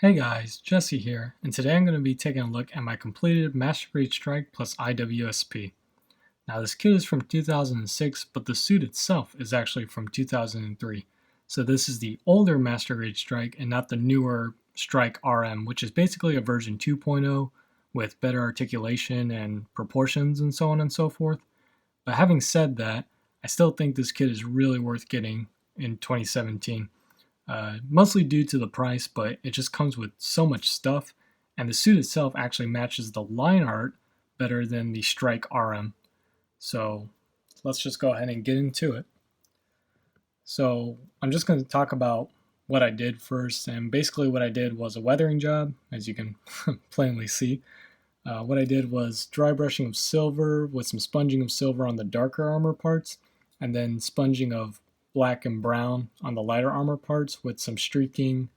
Hey guys, Jesse here, and today I'm going to be taking a look at my completed Master Grade Strike plus IWSP. Now this kit is from 2006, but the suit itself is actually from 2003. So this is the older Master Grade Strike and not the newer Strike RM, which is basically a version 2.0 with better articulation and proportions and so on and so forth. But having said that, I still think this kit is really worth getting in 2017. Mostly due to the price, but it just comes with so much stuff, and the suit itself actually matches the line art better than the Strike RM. So let's just go ahead and get into it. So I'm just going to talk about what I did first, and basically what I did was a weathering job, as you can plainly see. What I did was dry brushing of silver with some sponging of silver on the darker armor parts, and then sponging of black and brown on the lighter armor parts with some streaking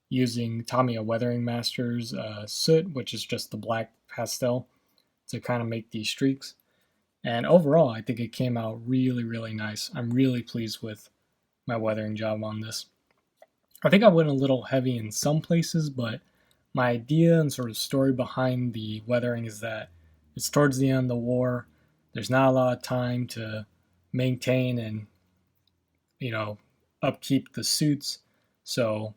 using Tamiya Weathering Masters soot, which is just the black pastel, to kind of make these streaks. And overall, I think it came out really, really nice. I'm really pleased with my weathering job on this. I think I went a little heavy in some places, but my idea and sort of story behind the weathering is that it's towards the end of the war. There's not a lot of time to maintain and upkeep the suits. So,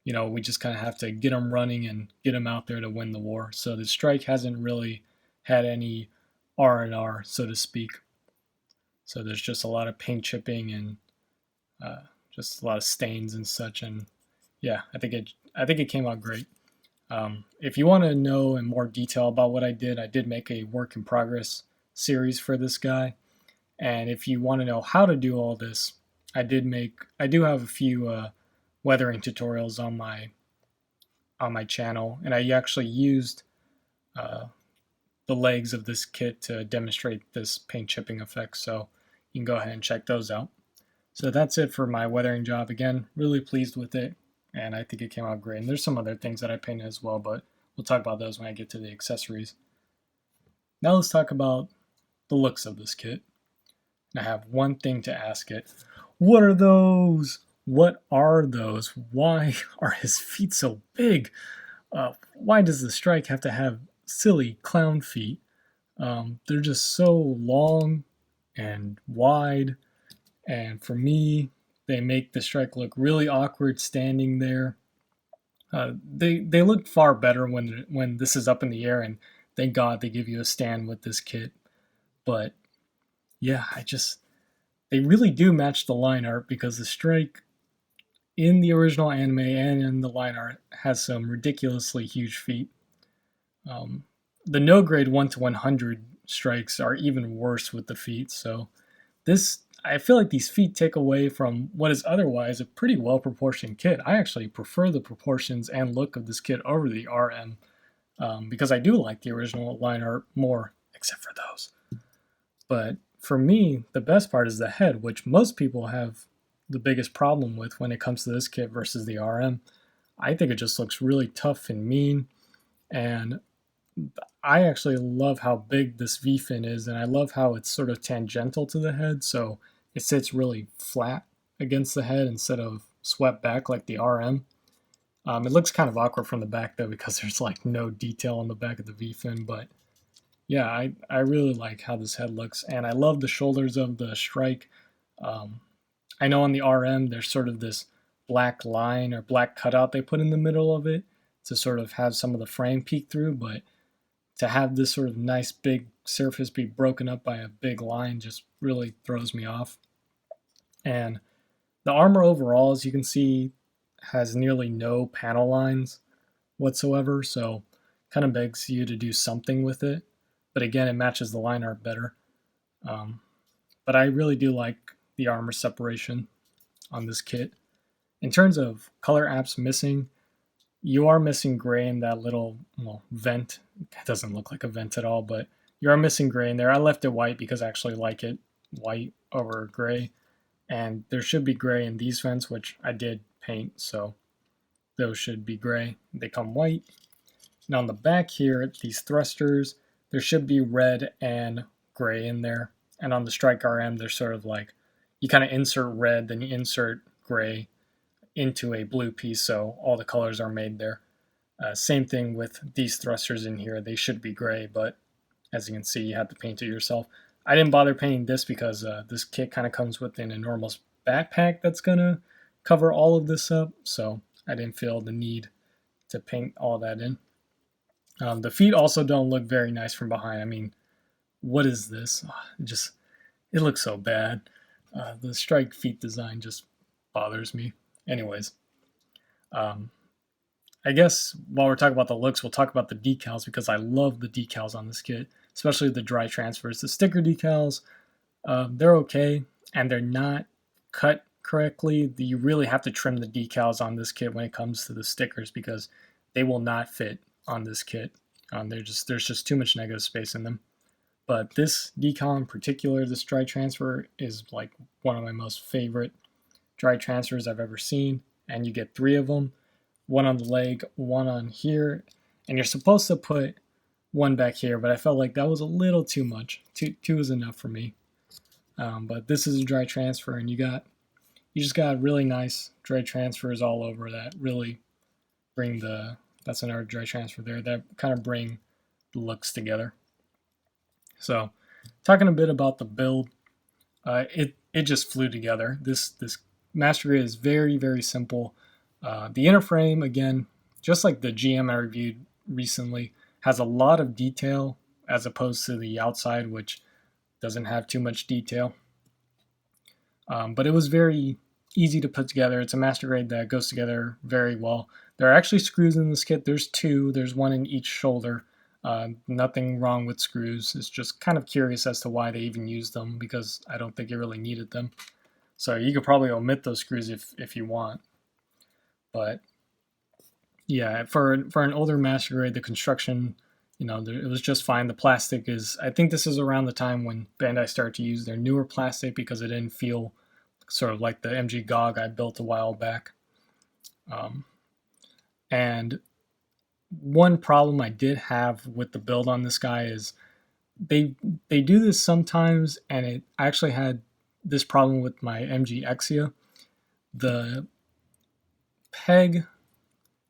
we just kind of have to get them running and get them out there to win the war. So the strike hasn't really had any R&R, so to speak. So there's just a lot of paint chipping and just a lot of stains and such. And yeah, I think it came out great. If you want to know in more detail about what I did make a work in progress series for this guy. And if you want to know how to do all this, I do have a few weathering tutorials on my channel, and I actually used the legs of this kit to demonstrate this paint chipping effect, so you can go ahead and check those out. So that's it for my weathering job. Again, really pleased with it, and I think it came out great. And there's some other things that I painted as well, but we'll talk about those when I get to the accessories. Now let's talk about the looks of this kit. And I have one thing to ask it. What are those? What are those? Why are his feet so big? Why does the strike have to have silly clown feet? They're just so long and wide, and for me, they make the strike look really awkward standing there. They look far better when this is up in the air, and thank God they give you a stand with this kit. But yeah, they really do match the line art, because the strike in the original anime and in the line art has some ridiculously huge feet. The no grade 1 to 100 strikes are even worse with the feet, so I feel like these feet take away from what is otherwise a pretty well proportioned kit. I actually prefer the proportions and look of this kit over the RM, because I do like the original line art more, except for those. But for me, the best part is the head, which most people have the biggest problem with when it comes to this kit versus the RM. I think it just looks really tough and mean, and I actually love how big this V-fin is, and I love how it's sort of tangential to the head, so it sits really flat against the head instead of swept back like the RM. It looks kind of awkward from the back though, because there's like no detail on the back of the V-fin, but yeah, I really like how this head looks, and I love the shoulders of the strike. I know on the RM there's sort of this black line or black cutout they put in the middle of it to sort of have some of the frame peek through, but to have this sort of nice big surface be broken up by a big line just really throws me off. And the armor overall, as you can see, has nearly no panel lines whatsoever, so kind of begs you to do something with it. But again, it matches the line art better. But I really do like the armor separation on this kit. In terms of color apps missing, you are missing gray in that little vent. It doesn't look like a vent at all, but you are missing gray in there. I left it white because I actually like it white over gray. And there should be gray in these vents, which I did paint, so those should be gray. They come white. And on the back here, these thrusters, there should be red and gray in there. And on the Strike RM, they're sort of like, you kind of insert red, then you insert gray into a blue piece, so all the colors are made there. Same thing with these thrusters in here. They should be gray, but as you can see, you have to paint it yourself. I didn't bother painting this because this kit kind of comes with an enormous backpack that's going to cover all of this up, so I didn't feel the need to paint all that in. The feet also don't look very nice from behind. I mean, what is this? It looks so bad. The strike feet design just bothers me. Anyways, um, I guess while we're talking about the looks, we'll talk about the decals because I love the decals on this kit, especially the dry transfers. The sticker decals, they're okay, and they're not cut correctly. You really have to trim the decals on this kit when it comes to the stickers because they will not fit on this kit. There's just too much negative space in them. But this decal in particular, this dry transfer, is like one of my most favorite dry transfers I've ever seen. And you get 3 of them, one on the leg, one on here, and you're supposed to put one back here, but I felt like that was a little too much. Two is enough for me. But this is a dry transfer, and you just got really nice dry transfers all over that really bring that's another dry transfer there that kind of bring the looks together. So, talking a bit about the build, it just flew together. This master grade is very, very simple. The inner frame, again, just like the GM I reviewed recently, has a lot of detail as opposed to the outside, which doesn't have too much detail. But it was very easy to put together. It's a master grade that goes together very well. There are actually screws in this kit. There's 2. There's one in each shoulder. Nothing wrong with screws. It's just kind of curious as to why they even used them because I don't think it really needed them. So you could probably omit those screws if you want. But yeah, for an older master grade, the construction, it was just fine. The plastic is, I think this is around the time when Bandai started to use their newer plastic because it didn't feel sort of like the MG GOG I built a while back. And one problem I did have with the build on this guy is they do this sometimes, and I actually had this problem with my MG Exia. The peg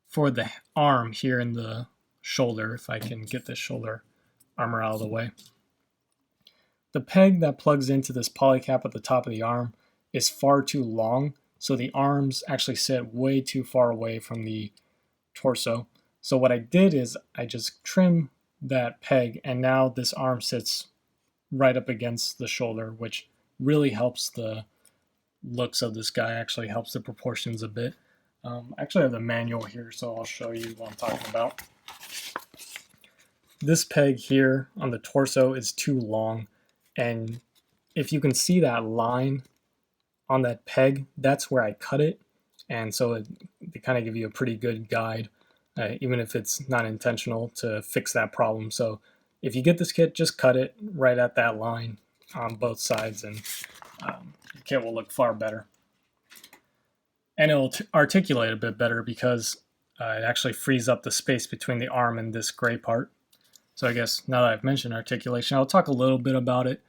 for the arm here in the shoulder, if I can get this shoulder armor out of the way, the peg that plugs into this polycap at the top of the arm is far too long, so the arms actually sit way too far away from the torso. So what I did is I just trimmed that peg, and now this arm sits right up against the shoulder, which really helps the looks of this guy, actually helps the proportions a bit. I actually have the manual here, so I'll show you what I'm talking about. This peg here on the torso is too long, and if you can see that line on that peg, that's where I cut it, and so they kind of give you a pretty good guide, even if it's not intentional, to fix that problem. So if you get this kit, just cut it right at that line on both sides, and the kit will look far better. And it'll articulate a bit better because it actually frees up the space between the arm and this gray part. So I guess now that I've mentioned articulation, I'll talk a little bit about it.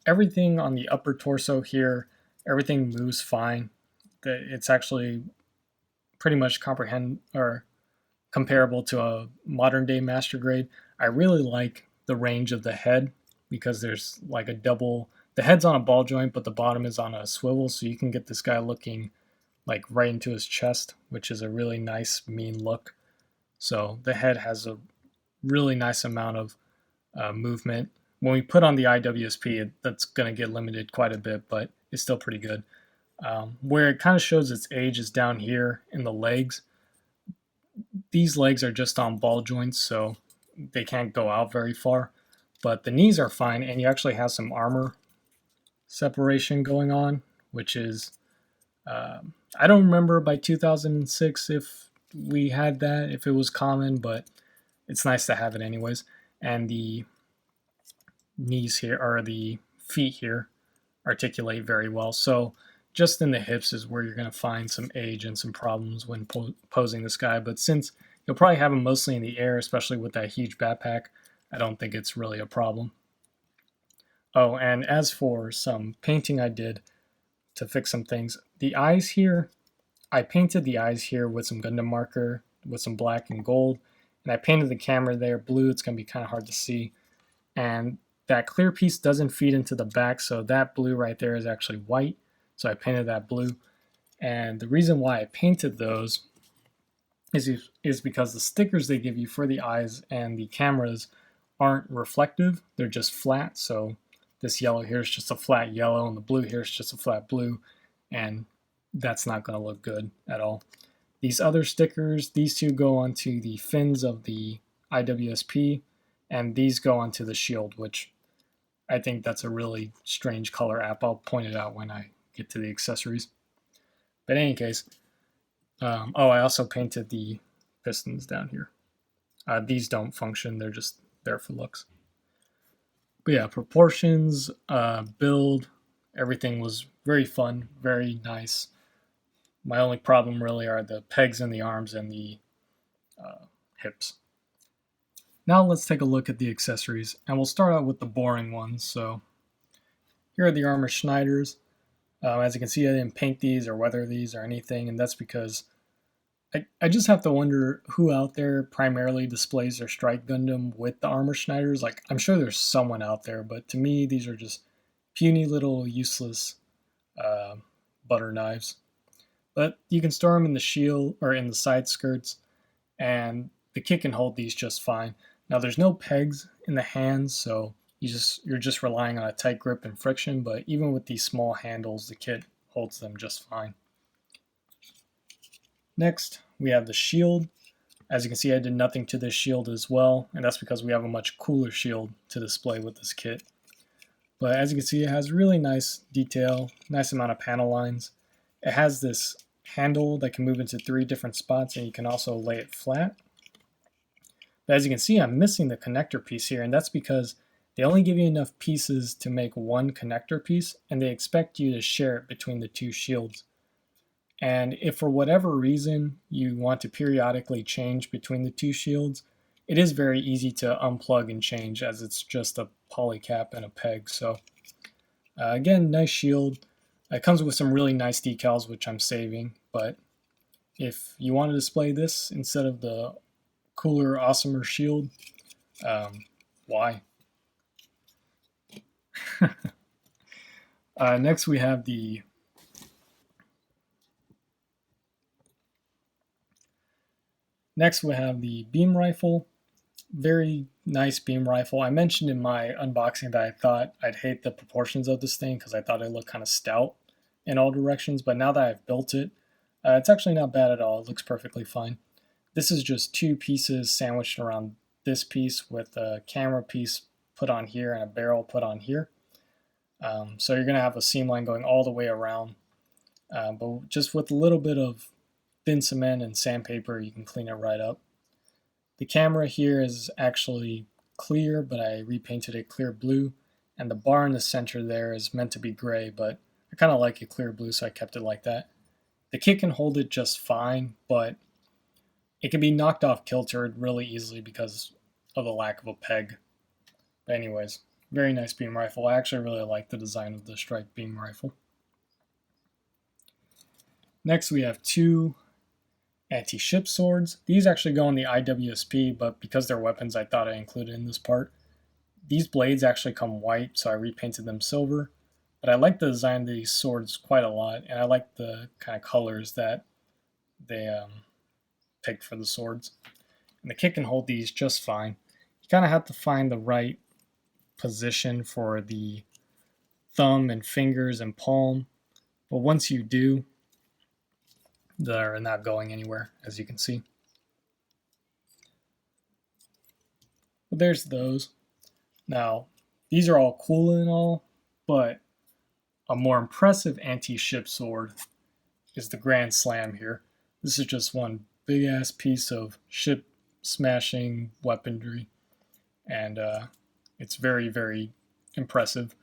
Everything on the upper torso here, everything moves fine. It's actually pretty much comparable to a modern day master grade. I really like the range of the head because there's like the head's on a ball joint, but the bottom is on a swivel, so you can get this guy looking like right into his chest, which is a really nice, mean look. So the head has a really nice amount of movement. When we put on the IWSP, that's going to get limited quite a bit, but it's still pretty good. Where it kind of shows its age is down here in the legs. These legs are just on ball joints, so they can't go out very far. But the knees are fine, and you actually have some armor separation going on, which is... I don't remember by 2006 if we had that, if it was common, but it's nice to have it anyways. And the knees here, or the feet here, articulate very well. So just in the hips is where you're going to find some age and some problems when posing this guy. But since you'll probably have him mostly in the air, especially with that huge backpack, I don't think it's really a problem. Oh, and as for some painting I did to fix some things, the eyes here, I painted the eyes here with some Gundam marker with some black and gold. And I painted the camera there blue. It's going to be kind of hard to see. And that clear piece doesn't feed into the back, so that blue right there is actually white. So I painted that blue. And the reason why I painted those is because the stickers they give you for the eyes and the cameras aren't reflective. They're just flat. So this yellow here is just a flat yellow, and the blue here is just a flat blue. And that's not going to look good at all. These other stickers, these two go onto the fins of the I.W.S.P, and these go onto the shield, which I think that's a really strange color app. I'll point it out when I get to the accessories. But in any case, I also painted the pistons down here. These don't function, they're just there for looks. But yeah, proportions, build, everything was very fun, very nice. My only problem really are the pegs in the arms and the hips. Now let's take a look at the accessories, and we'll start out with the boring ones. So here are the Armour Schneiders. As you can see, I didn't paint these or weather these or anything, and that's because I just have to wonder who out there primarily displays their Strike Gundam with the Armour Schneiders. Like, I'm sure there's someone out there, but to me, these are just puny little useless butter knives. But you can store them in the shield or in the side skirts, and the kit can hold these just fine. Now, there's no pegs in the hands, so you're just relying on a tight grip and friction, but even with these small handles, the kit holds them just fine. Next, we have the shield. As you can see, I did nothing to this shield as well, and that's because we have a much cooler shield to display with this kit. But as you can see, it has really nice detail, nice amount of panel lines. It has this handle that can move into 3 different spots, and you can also lay it flat. But as you can see, I'm missing the connector piece here, and that's because they only give you enough pieces to make one connector piece, and they expect you to share it between the 2 shields. And if for whatever reason you want to periodically change between the 2 shields, it is very easy to unplug and change, as it's just a poly cap and a peg. So again, nice shield. It comes with some really nice decals, which I'm saving, but if you want to display this instead of the cooler, awesomer shield, why? Next we have the beam rifle. Very nice beam rifle. I mentioned in my unboxing that I thought I'd hate the proportions of this thing because I thought it looked kind of stout in all directions, but now that I've built it, it's actually not bad at all. It looks perfectly fine. This is just 2 pieces sandwiched around this piece with a camera piece put on here and a barrel put on here. So you're going to have a seam line going all the way around, but just with a little bit of thin cement and sandpaper, you can clean it right up. The camera here is actually clear, but I repainted it clear blue, and the bar in the center there is meant to be gray, but I kind of like it clear blue, so I kept it like that. The kit can hold it just fine, but it can be knocked off kilter really easily because of the lack of a peg. But anyways, very nice beam rifle. I actually really like the design of the Strike beam rifle. Next we have 2 anti-ship swords. These actually go on the I.W.S.P, but because they're weapons, I thought I included in this part. These blades actually come white, so I repainted them silver. But I like the design of these swords quite a lot, and I like the kind of colors that they picked for the swords. And the kit can hold these just fine. You kind of have to find the right position for the thumb and fingers and palm, but once you do, they're not going anywhere, as you can see. But there's those. Now, these are all cool and all, but a more impressive anti-ship sword is the Grand Slam here. This is just one big ass piece of ship smashing weaponry, and it's very, very impressive.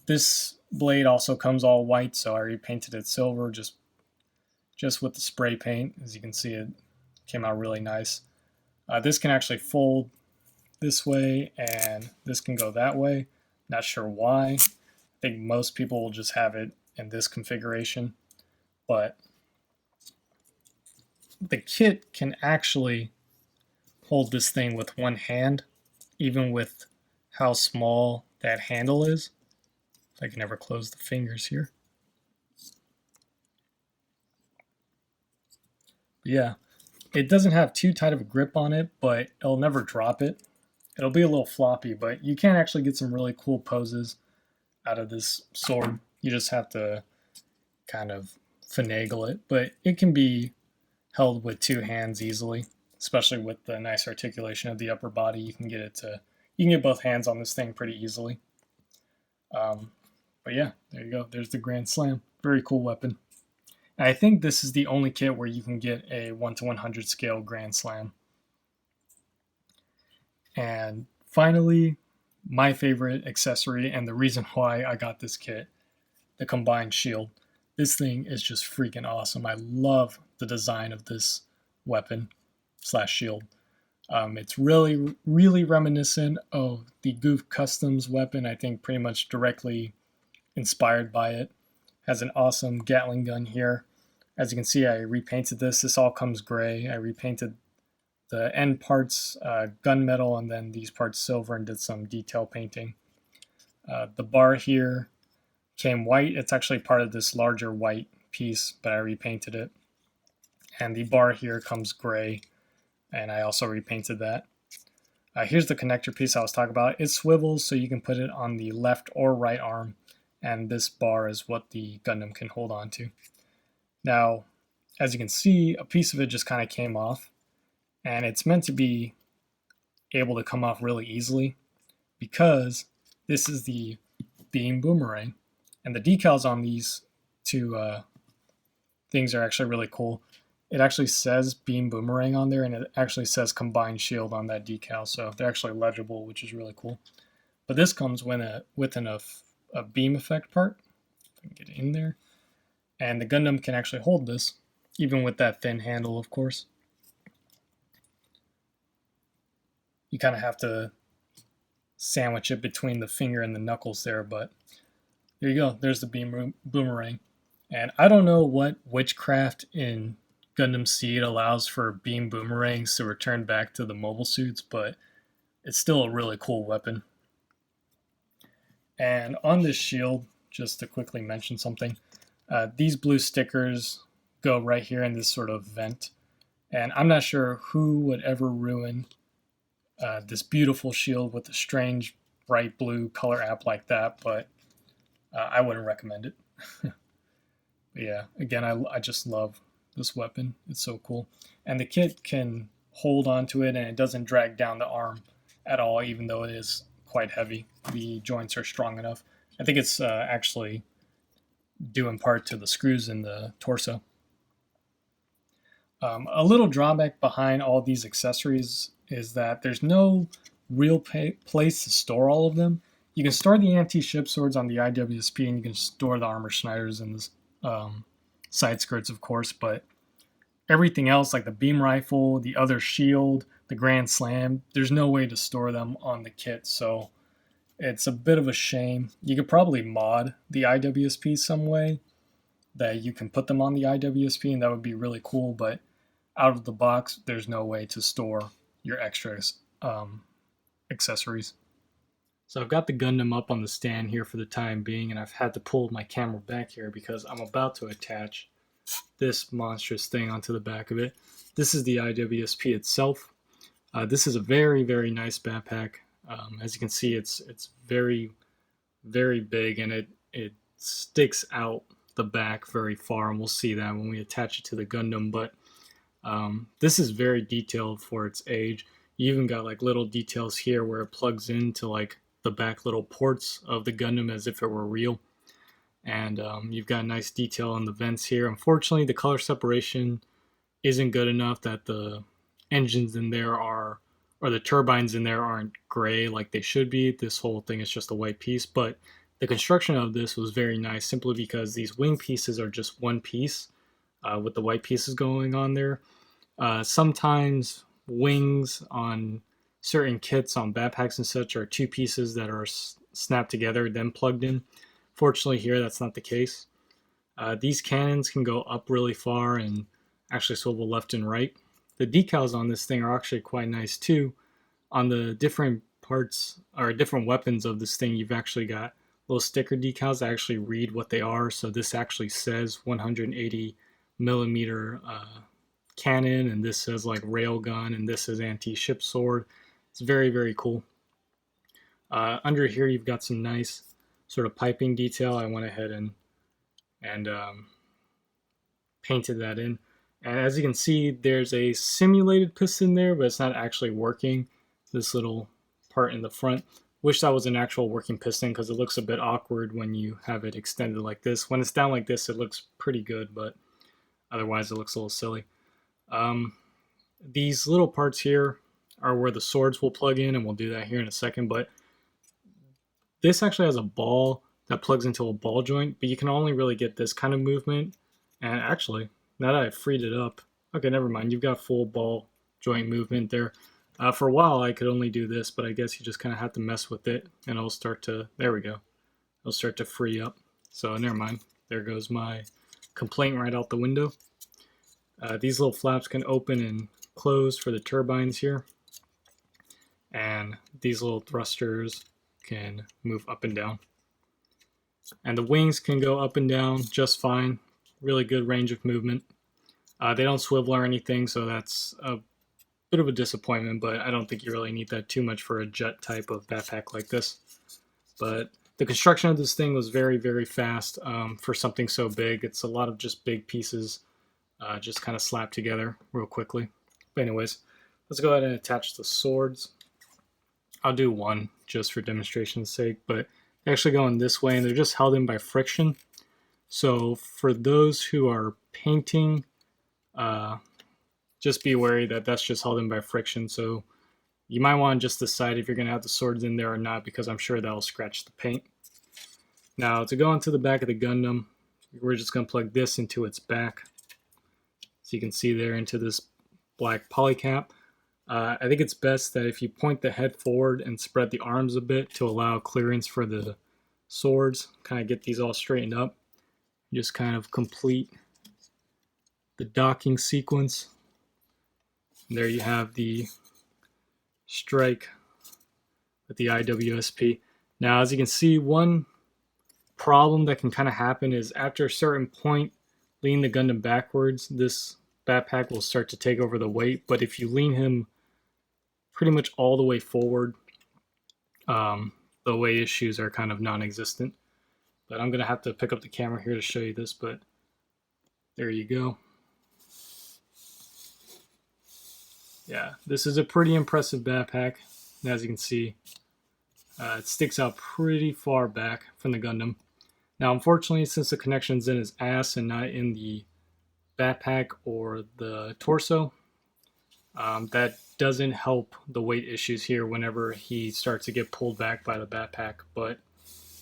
This blade also comes all white, so I repainted it silver just with the spray paint. As you can see, it came out really nice. This can actually fold this way, and this can go that way. Not sure why. I think most people will just have it in this configuration, but the kit can actually hold this thing with one hand, even with how small that handle is. If I can ever close the fingers here. Yeah, it doesn't have too tight of a grip on it, but it'll never drop it. It'll be a little floppy, but you can actually get some really cool poses out of this sword. You just have to kind of finagle it, but it can be held with two hands easily, especially with the nice articulation of the upper body. You can get both hands on this thing pretty easily. But yeah, there you go. There's the Grand Slam. Very cool weapon. And I think this is the only kit where you can get a 1:100 scale Grand Slam. And finally, my favorite accessory and the reason why I got this kit, the combined shield. This thing is just freaking awesome. I love the design of this weapon slash shield. It's really, really reminiscent of the Goof Customs weapon. I think pretty much directly inspired by it. Has an awesome Gatling gun here. As you can see, I repainted this. This all comes gray. I repainted the end parts gunmetal and then these parts silver and did some detail painting. The bar here came white. It's actually part of this larger white piece, but I repainted it. And the bar here comes gray, and I also repainted that. Here's the connector piece I was talking about. It swivels so you can put it on the left or right arm, and this bar is what the Gundam can hold on to. Now, as you can see, a piece of it just kind of came off, and it's meant to be able to come off really easily because this is the beam Boomerang, and the decals on these two things are actually really cool. It actually says beam Boomerang on there, and it actually says combined shield on that decal, so they're actually legible, which is really cool. But this comes with a beam effect part. If I can get it in there. And the Gundam can actually hold this, even with that thin handle, of course. You kind of have to sandwich it between the finger and the knuckles there, but there you go. There's the beam Boomerang. And I don't know what witchcraft in Gundam Seed allows for beam boomerangs to return back to the mobile suits, but it's still a really cool weapon. And on this shield, just to quickly mention something, these blue stickers go right here in this sort of vent. And I'm not sure who would ever ruin this beautiful shield with a strange bright blue color app like that, but I wouldn't recommend it. But yeah, again, I just love this weapon. It's so cool. And the kit can hold onto it and it doesn't drag down the arm at all, even though it is quite heavy. The joints are strong enough. I think it's actually due in part to the screws in the torso. A little drawback behind all these accessories is that there's no real place to store all of them. You can store the anti-ship swords on the I.W.S.P and you can store the Armour Schneiders in the side skirts, of course, but everything else, like the beam rifle, the other shield, the Grand Slam, there's no way to store them on the kit, so it's a bit of a shame. You could probably mod the I.W.S.P some way that you can put them on the I.W.S.P, and that would be really cool, but out of the box, there's no way to store your extra accessories. So I've got the Gundam up on the stand here for the time being, and I've had to pull my camera back here because I'm about to attach this monstrous thing onto the back of it. This is the I.W.S.P itself. This is a very, very nice backpack. As you can see, it's very, very big, and it sticks out the back very far, and we'll see that when we attach it to the Gundam. But this is very detailed for its age. You even got like little details here where it plugs into like the back little ports of the Gundam as if it were real. And you've got nice detail on the vents here. Unfortunately, the color separation isn't good enough that the engines in there are, or the turbines in there aren't gray like they should be. This whole thing is just a white piece, but the construction of this was very nice simply because these wing pieces are just one piece with the white pieces going on there. Sometimes wings on certain kits on backpacks and such are two pieces that are snapped together then plugged in. Fortunately here that's not the case. These cannons can go up really far, and actually swivel left and right. The decals on this thing are actually quite nice too. On the different parts or different weapons of this thing, you've actually got little sticker decals that actually read what they are. So this actually says 180 millimeter cannon, and this says like railgun, and this is anti-ship sword. It's very, very cool. Under here, you've got some nice sort of piping detail. I went ahead and painted that in. And as you can see, there's a simulated piston there, but it's not actually working. This little part in the front. Wish that was an actual working piston because it looks a bit awkward when you have it extended like this. When it's down like this, it looks pretty good, but otherwise it looks a little silly. These little parts here are where the swords will plug in, and we'll do that here in a second. But this actually has a ball that plugs into a ball joint, but you can only really get this kind of movement. And actually, now that I've freed it up, okay, never mind. You've got full ball joint movement there. For a while, I could only do this, but I guess you just kind of have to mess with it, and it'll start to, there we go. It'll start to free up. So never mind. There goes my complaint right out the window. These little flaps can open and close for the turbines here. And these little thrusters can move up and down. And the wings can go up and down just fine. Really good range of movement. They don't swivel or anything, so that's a bit of a disappointment, but I don't think you really need that too much for a jet type of backpack like this. But the construction of this thing was very, very fast for something so big. It's a lot of just big pieces just kind of slapped together real quickly. But anyways, let's go ahead and attach the swords. I'll do one just for demonstration's sake, but they actually go in this way, and they're just held in by friction. So for those who are painting, just be wary that that's just held in by friction. So you might want to just decide if you're going to have the swords in there or not, because I'm sure that'll scratch the paint. Now to go into the back of the Gundam, we're just going to plug this into its back. So you can see there into this black polycap. I think it's best that if you point the head forward and spread the arms a bit to allow clearance for the swords, kind of get these all straightened up. Just kind of complete the docking sequence. And there you have the strike with the I.W.S.P. Now, as you can see, one problem that can kind of happen is after a certain point, lean the Gundam backwards, this backpack will start to take over the weight. But if you lean him pretty much all the way forward, the weight issues are kind of non-existent. But I'm going to have to pick up the camera here to show you this, but there you go. Yeah, this is a pretty impressive backpack. As you can see, it sticks out pretty far back from the Gundam. Now, unfortunately, since the connection's in his ass and not in the backpack or the torso, that doesn't help the weight issues here whenever he starts to get pulled back by the backpack. But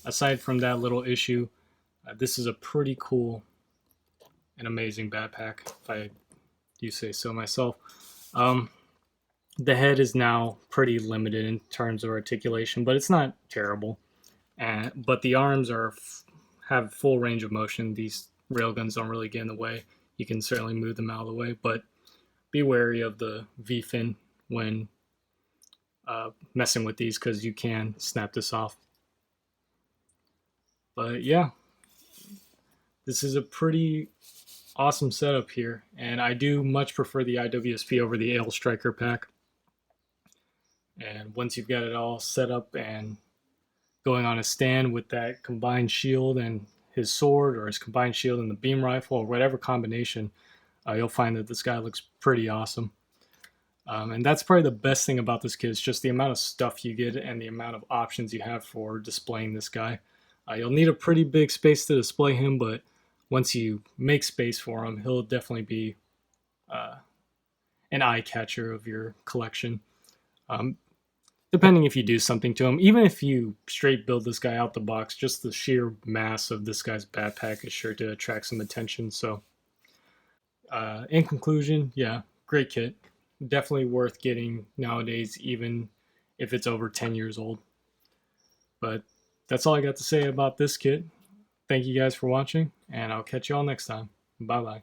aside from that little issue, this is a pretty cool and amazing backpack, if I do say so myself. The head is now pretty limited in terms of articulation, but it's not terrible. But the arms have full range of motion. These railguns don't really get in the way. You can certainly move them out of the way, but be wary of the V-fin when messing with these, because you can snap this off. But yeah, this is a pretty awesome setup here, and I do much prefer the IWSP over the Ale Striker pack. And once you've got it all set up and going on a stand with that combined shield and his sword, or his combined shield and the beam rifle, or whatever combination, you'll find that this guy looks pretty awesome. And that's probably the best thing about this kit, is just the amount of stuff you get and the amount of options you have for displaying this guy. You'll need a pretty big space to display him, but once you make space for him, he'll definitely be an eye catcher of your collection. Depending if you do something to him. Even if you straight build this guy out the box, just the sheer mass of this guy's backpack is sure to attract some attention. So in conclusion, yeah, great kit. Definitely worth getting nowadays, even if it's over 10 years old. But that's all I got to say about this kit. Thank you guys for watching, and I'll catch you all next time. Bye-bye.